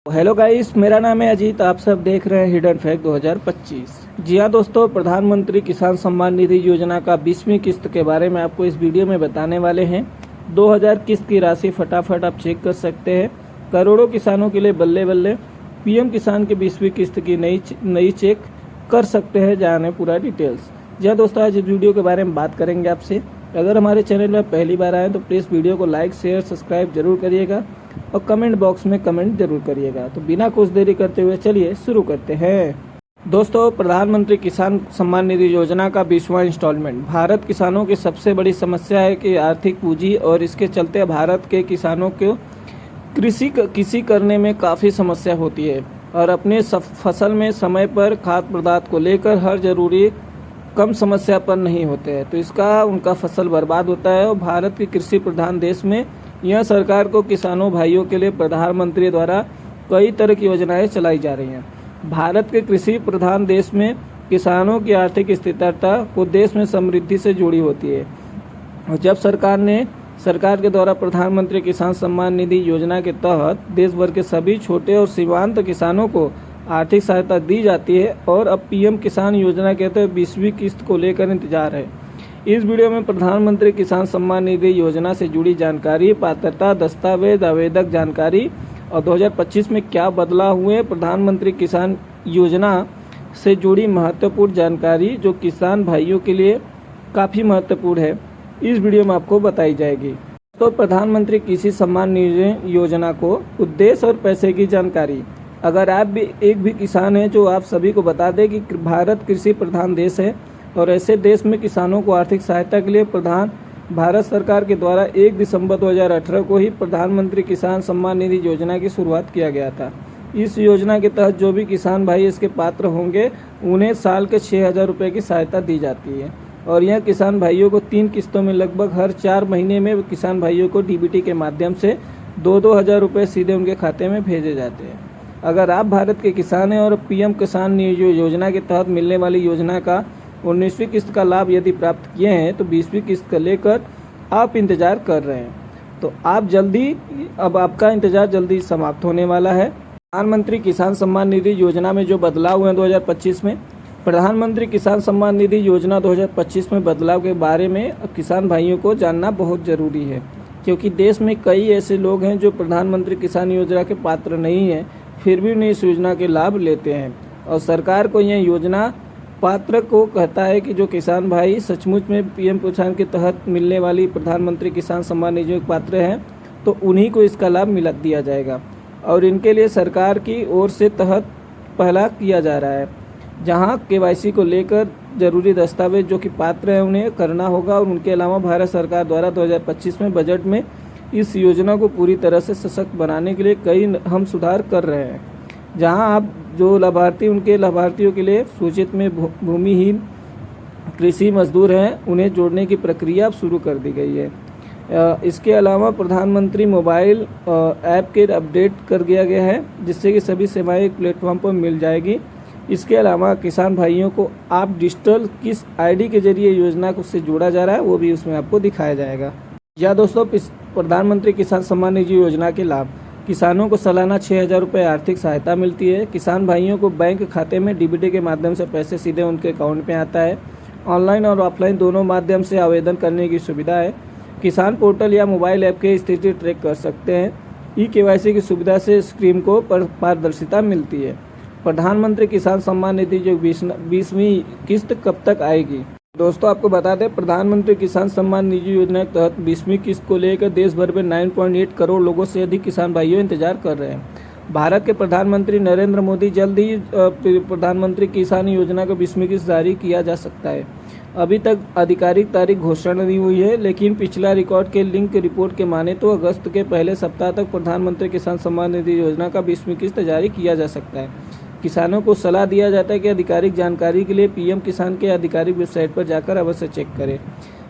Hello guys, मेरा नाम है अजीत। आप सब देख रहे हैं हिडन फैक्ट 2025। जी हाँ दोस्तों, प्रधानमंत्री किसान सम्मान निधि योजना का 20वीं किस्त के बारे में आपको इस वीडियो में बताने वाले हैं। 2000 किस्त की राशि फटाफट आप चेक कर सकते हैं। करोड़ों किसानों के लिए बल्ले बल्ले। पीएम किसान की 20वीं किस्त की नई चेक कर सकते हैं। जाने पूरा डिटेल्स। जी हाँ दोस्तों, आज इस वीडियो के बारे में बात करेंगे आपसे। अगर हमारे चैनल में पहली बार आए तो प्लीज़ वीडियो को लाइक शेयर सब्सक्राइब जरूर करिएगा और कमेंट बॉक्स में कमेंट जरूर करिएगा। तो बिना कुछ देरी करते हुए चलिए शुरू करते हैं। दोस्तों, प्रधानमंत्री किसान सम्मान निधि योजना का 20वां इंस्टॉलमेंट। भारत किसानों की सबसे बड़ी समस्या है कि आर्थिक पूंजी, और इसके चलते भारत के किसानों को कृषि करने में काफ़ी समस्या होती है और अपने फसल में समय पर खाद्य पदार्थ को लेकर हर जरूरी कम समस्या पर नहीं होते हैं, तो इसका उनका फसल बर्बाद होता है। और भारत के कृषि प्रधान देश में यह सरकार को किसानों भाइयों के लिए प्रधानमंत्री द्वारा कई तरह की योजनाएं चलाई जा रही हैं। भारत के कृषि प्रधान देश में किसानों की आर्थिक स्थिरता को देश में समृद्धि से जुड़ी होती है। और जब सरकार के द्वारा प्रधानमंत्री किसान सम्मान निधि योजना के तहत देश भर के सभी छोटे और सीमांत किसानों को आर्थिक सहायता दी जाती है, और अब पीएम किसान योजना के तहत 20वीं किस्त को लेकर इंतजार है। इस वीडियो में प्रधानमंत्री किसान सम्मान निधि योजना से जुड़ी जानकारी, पात्रता दस्तावेज, आवेदक जानकारी और 2025 में क्या बदलाव हुए, प्रधानमंत्री किसान योजना से जुड़ी महत्वपूर्ण जानकारी जो किसान भाइयों के लिए काफ़ी महत्वपूर्ण है, इस वीडियो में आपको बताई जाएगी। तो प्रधानमंत्री किसान सम्मान निधि योजना को उद्देश्य और पैसे की जानकारी। अगर आप भी एक भी किसान हैं, जो आप सभी को बता दें कि भारत कृषि प्रधान देश है, और ऐसे देश में किसानों को आर्थिक सहायता के लिए भारत सरकार के द्वारा 1 दिसंबर 2018 को ही प्रधानमंत्री किसान सम्मान निधि योजना की शुरुआत किया गया था। इस योजना के तहत जो भी किसान भाई इसके पात्र होंगे, उन्हें साल के 6,000 रुपये की सहायता दी जाती है। और यह किसान भाइयों को 3 किस्तों में लगभग हर 4 महीने में किसान भाइयों को डीबीटी के माध्यम से 2-2 हज़ार रुपये सीधे उनके खाते में भेजे जाते हैं। अगर आप भारत के किसान हैं और पीएम किसान योजना के तहत मिलने वाली योजना का 19वीं किस्त का लाभ यदि प्राप्त किए हैं, तो 20वीं किस्त का लेकर आप इंतजार कर रहे हैं, तो अब आपका इंतजार जल्दी समाप्त होने वाला है। प्रधानमंत्री किसान सम्मान निधि योजना में जो बदलाव हुए हैं 2025 में, प्रधानमंत्री किसान सम्मान निधि योजना 2025 में बदलाव के बारे में किसान भाइयों को जानना बहुत ज़रूरी है, क्योंकि देश में कई ऐसे लोग हैं जो प्रधानमंत्री किसान योजना के पात्र नहीं हैं, फिर भी उन्हें इस योजना के लाभ लेते हैं। और सरकार को यह योजना पात्र को कहता है कि जो किसान भाई सचमुच में पीएम किसान के तहत मिलने वाली प्रधानमंत्री किसान सम्मान निधि के पात्र हैं, तो उन्हीं को इसका लाभ दिया जाएगा। और इनके लिए सरकार की ओर से तहत पहला किया जा रहा है, जहां केवाईसी को लेकर जरूरी दस्तावेज जो कि पात्र हैं उन्हें करना होगा। और उनके अलावा भारत सरकार द्वारा 2025 में बजट में इस योजना को पूरी तरह से सशक्त बनाने के लिए कई हम सुधार कर रहे हैं, जहां आप जो लाभार्थी उनके लाभार्थियों के लिए सूचित में भूमिहीन कृषि मजदूर हैं, उन्हें जोड़ने की प्रक्रिया अब शुरू कर दी गई है। इसके अलावा प्रधानमंत्री मोबाइल ऐप के अपडेट कर दिया गया है, जिससे कि सभी सेवाएं एक प्लेटफॉर्म पर मिल जाएगी। इसके अलावा किसान भाइयों को आप डिजिटल किस आईडी के जरिए योजना को से जोड़ा जा रहा है, वो भी उसमें आपको दिखाया जाएगा। या दोस्तों, प्रधानमंत्री किसान सम्मान निधि योजना के लाभ। किसानों को सालाना 6,000 रुपये आर्थिक सहायता मिलती है। किसान भाइयों को बैंक खाते में डीबीटी के माध्यम से पैसे सीधे उनके अकाउंट में आता है। ऑनलाइन और ऑफलाइन दोनों माध्यम से आवेदन करने की सुविधा है। किसान पोर्टल या मोबाइल ऐप की स्थिति ट्रैक कर सकते हैं। केवाईसी की सुविधा से स्कीम को पारदर्शिता मिलती है। प्रधानमंत्री किसान सम्मान निधि जो 20वीं किस्त कब तक आएगी? दोस्तों, आपको बता दें, प्रधानमंत्री किसान सम्मान निधि योजना के तहत 20वीं किस्त को लेकर देश भर में 9.8 करोड़ लोगों से अधिक किसान भाइयों इंतजार कर रहे हैं। भारत के प्रधानमंत्री नरेंद्र मोदी जल्द ही प्रधानमंत्री किसान योजना को 20वीं किस्त जारी किया जा सकता है। अभी तक आधिकारिक तारीख घोषणा नहीं हुई है, लेकिन पिछला रिकॉर्ड के लिंक रिपोर्ट के माने तो अगस्त के पहले सप्ताह तक प्रधानमंत्री किसान सम्मान निधि योजना का 20वीं किस्त जारी किया जा सकता है। किसानों को सलाह दिया जाता है कि आधिकारिक जानकारी के लिए पीएम किसान के आधिकारिक वेबसाइट पर जाकर अवश्य चेक करें।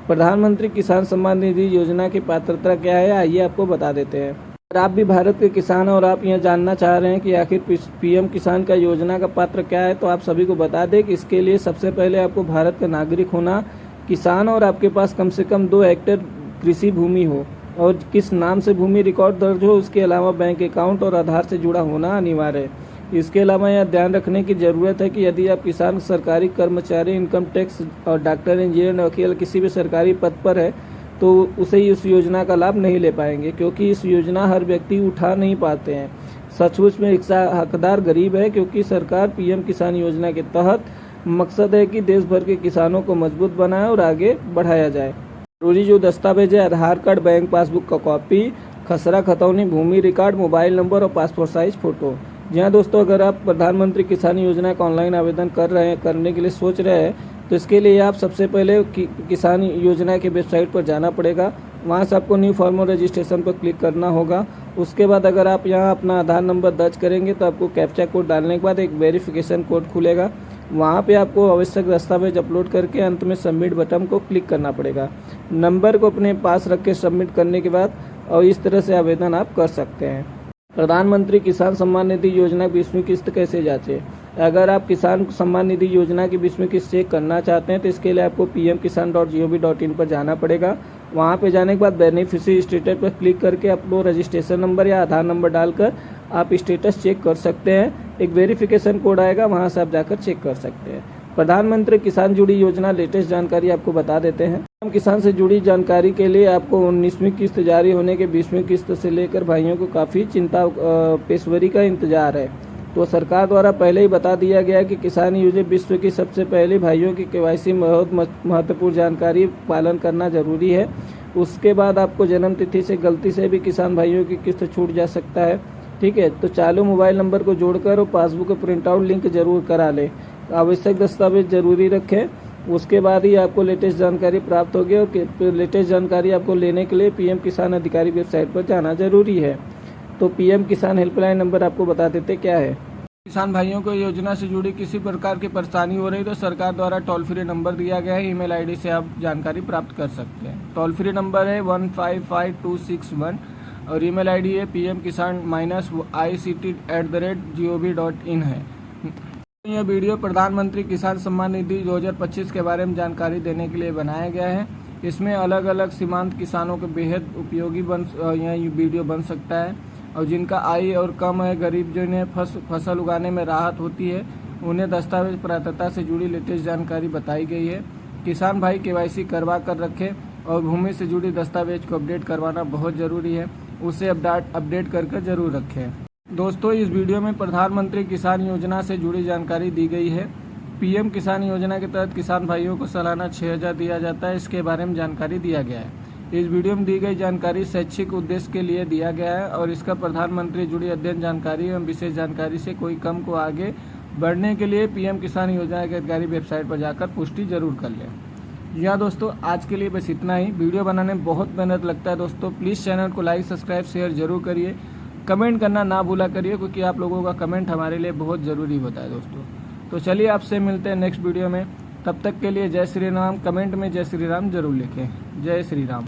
प्रधानमंत्री किसान सम्मान निधि योजना की पात्रता क्या है, आइए आपको बता देते हैं। अगर आप भी भारत के किसान और आप यह जानना चाह रहे हैं कि आखिर पीएम किसान का योजना का पात्र क्या है, तो आप सभी को बता दें कि इसके लिए सबसे पहले आपको भारत का नागरिक होना, किसान और आपके पास कम से कम 2 हेक्टेयर कृषि भूमि हो, और किस नाम से भूमि रिकॉर्ड दर्ज हो, उसके अलावा बैंक अकाउंट और आधार से जुड़ा होना अनिवार्य है। इसके अलावा यह ध्यान रखने की ज़रूरत है कि यदि आप किसान, सरकारी कर्मचारी, इनकम टैक्स और डॉक्टर, इंजीनियर, वकील किसी भी सरकारी पद पर है तो उसे इस योजना का लाभ नहीं ले पाएंगे, क्योंकि इस योजना हर व्यक्ति उठा नहीं पाते हैं। सचमुच में इसका हकदार गरीब है, क्योंकि सरकार पीएम किसान योजना के तहत मकसद है कि देश भर के किसानों को मजबूत बनाए और आगे बढ़ाया जाए। जरूरी जो दस्तावेज है, आधार कार्ड, बैंक पासबुक का कॉपी, खसरा खतौनी, भूमि रिकॉर्ड, मोबाइल नंबर और पासपोर्ट साइज फोटो। जी हाँ दोस्तों, अगर आप प्रधानमंत्री किसान योजना का ऑनलाइन आवेदन करने के लिए सोच रहे हैं तो इसके लिए आप सबसे पहले किसान योजना के वेबसाइट पर जाना पड़ेगा। वहाँ से आपको न्यू फॉर्मल रजिस्ट्रेशन पर क्लिक करना होगा। उसके बाद अगर आप यहाँ अपना आधार नंबर दर्ज करेंगे तो आपको कैप्चा कोड डालने के बाद एक वेरिफिकेशन कोड खुलेगा। वहाँ पे आपको आवश्यक दस्तावेज अपलोड करके अंत में सबमिट बटन को क्लिक करना पड़ेगा। नंबर को अपने पास रख के सबमिट करने के बाद और इस तरह से आवेदन आप कर सकते हैं। प्रधानमंत्री किसान सम्मान निधि योजना की 20वीं किस्त कैसे जांचें? अगर आप किसान सम्मान निधि योजना की 20वीं किस्त चेक करना चाहते हैं तो इसके लिए आपको pmkisan.gov.in पर जाना पड़ेगा। वहां पे जाने के बाद बेनिफिशियरी स्टेटस पर क्लिक करके अपना रजिस्ट्रेशन नंबर या आधार नंबर डालकर आप स्टेटस चेक कर सकते हैं। एक वेरिफिकेशन कोड आएगा, वहां से आप जाकर चेक कर सकते हैं। प्रधानमंत्री किसान जुड़ी योजना लेटेस्ट जानकारी आपको बता देते हैं। पीएम किसान से जुड़ी जानकारी के लिए आपको 19वीं किस्त जारी होने के 20वीं किस्त से लेकर भाइयों को काफ़ी चिंता पेशवरी का इंतजार है। तो सरकार द्वारा पहले ही बता दिया गया है कि किसान योजना विश्व की सबसे पहले भाइयों की केवाईसी बहुत महत्वपूर्ण जानकारी पालन करना जरूरी है। उसके बाद आपको जन्म तिथि से गलती से भी किसान भाइयों की किस्त छूट जा सकता है। ठीक है, तो चालू मोबाइल नंबर को जोड़कर और पासबुक का प्रिंट आउट लिंक जरूर करा लें। आवश्यक दस्तावेज जरूरी रखें। उसके बाद ही आपको लेटेस्ट जानकारी प्राप्त होगी और लेटेस्ट जानकारी आपको लेने के लिए पीएम किसान अधिकारी वेबसाइट पर जाना जरूरी है। तो पीएम किसान हेल्पलाइन नंबर आपको बता देते क्या है। किसान भाइयों को योजना से जुड़ी किसी प्रकार की परेशानी हो रही तो सरकार द्वारा टोल फ्री नंबर दिया गया है। ईमेल आईडी से आप जानकारी प्राप्त कर सकते हैं। टोल फ्री नंबर है 155261 और ईमेल आईडी है pmkisan-ict@gov.in है। यह वीडियो प्रधानमंत्री किसान सम्मान निधि 2025 के बारे में जानकारी देने के लिए बनाया गया है। इसमें अलग अलग सीमांत किसानों के बेहद उपयोगी यह वीडियो बन सकता है और जिनका आय और कम है, गरीब जिन्हें फसल उगाने में राहत होती है, उन्हें दस्तावेज पात्रता से जुड़ी लेटेस्ट जानकारी बताई गई है। किसान भाई केवाईसी करवा कर रखें और भूमि से जुड़ी दस्तावेज को अपडेट करवाना बहुत ज़रूरी है। उसे अपडेट करके जरूर रखें। दोस्तों, इस वीडियो में प्रधानमंत्री किसान योजना से जुड़ी जानकारी दी गई है। पीएम किसान योजना के तहत किसान भाइयों को सालाना 6000 दिया जाता है। इसके बारे में जानकारी दिया गया है। इस वीडियो में दी गई जानकारी शैक्षिक उद्देश्य के लिए दिया गया है और इसका प्रधानमंत्री जुड़ी अध्ययन जानकारी एवं विशेष जानकारी से कोई कम को आगे बढ़ने के लिए पीएम किसान योजना के अधिकारी वेबसाइट पर जाकर पुष्टि जरूर कर लें। या दोस्तों, आज के लिए बस इतना ही। वीडियो बनाने में बहुत मेहनत लगता है दोस्तों। प्लीज़ चैनल को लाइक, सब्सक्राइब, शेयर जरूर करिए। कमेंट करना ना भूला करिए, क्योंकि आप लोगों का कमेंट हमारे लिए बहुत ज़रूरी होता है दोस्तों। तो चलिए, आपसे मिलते हैं नेक्स्ट वीडियो में। तब तक के लिए जय श्री राम। कमेंट में जय श्री राम जरूर लिखें। जय श्री राम।